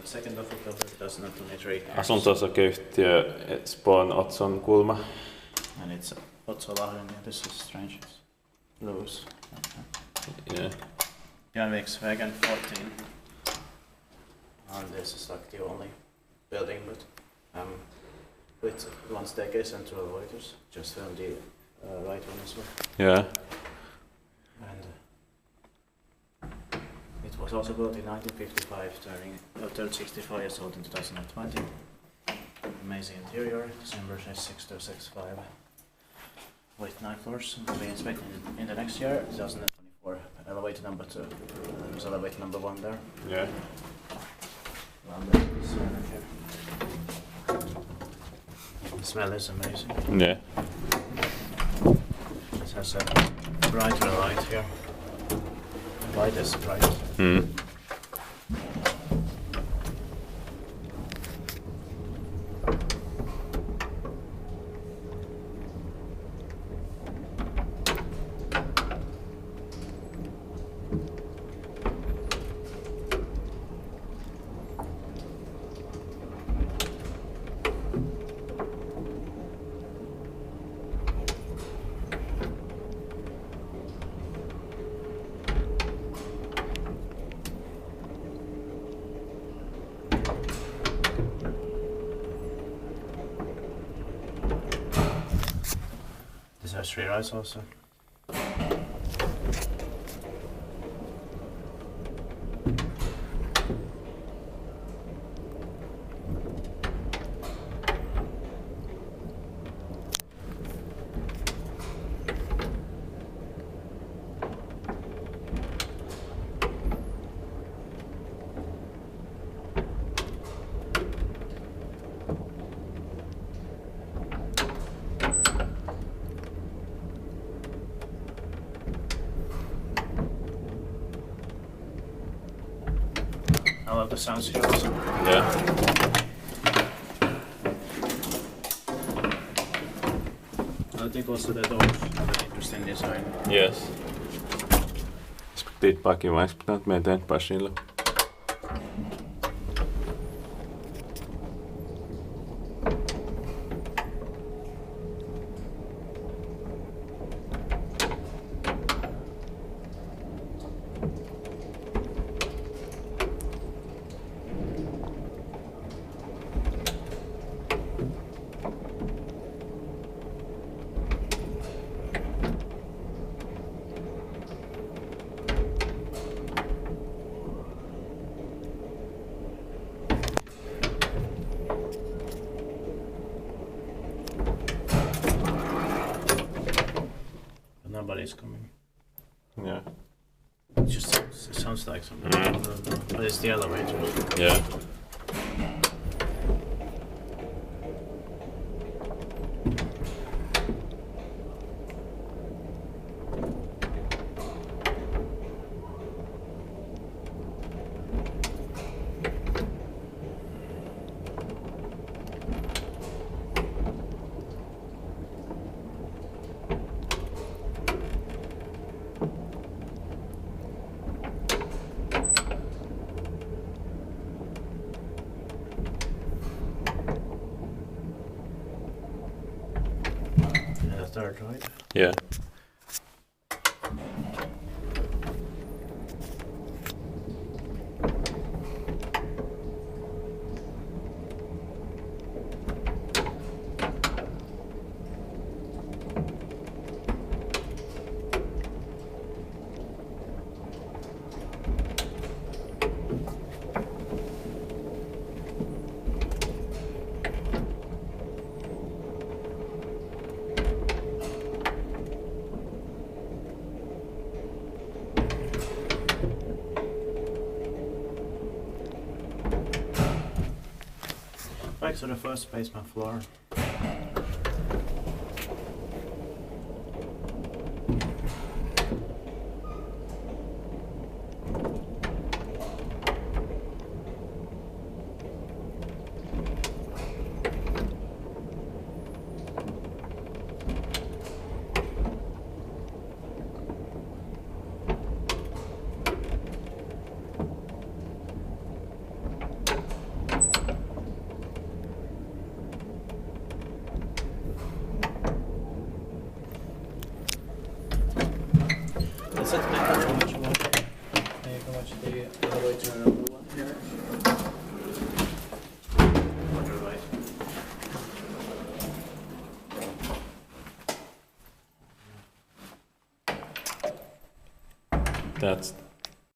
2nd of October 2023. Asunto-osakeyhtiö Espoon Otson kulma. And it's Otsolahdentie. This is strange. It's loose. Yeah. Järnvägsvägen 14. And this is like the only building, but with one staircase and 2 elevators, just on the right one as well. Yeah. And it was also built in 1955, turned 65 years old in 2020. Amazing interior, December 6-65, with 9 floors. Will be inspected in the next year, 2024. Elevator number 2. There's elevator number 1 there. Yeah. The smell is amazing. Yeah. It has a brighter light here. Light is bright. Mm. This has 3 rides also. I love the sounds here also. Yeah. I think also the doors have an interesting design. Yes. Diskutiert packen, vai explicant med den pasilla. Nobody's coming. Yeah. It sounds like something. But it's the elevator. Yeah. And the 3rd ride. Yeah. Back to the first basement floor. How do I turn on the one here? Water right. That's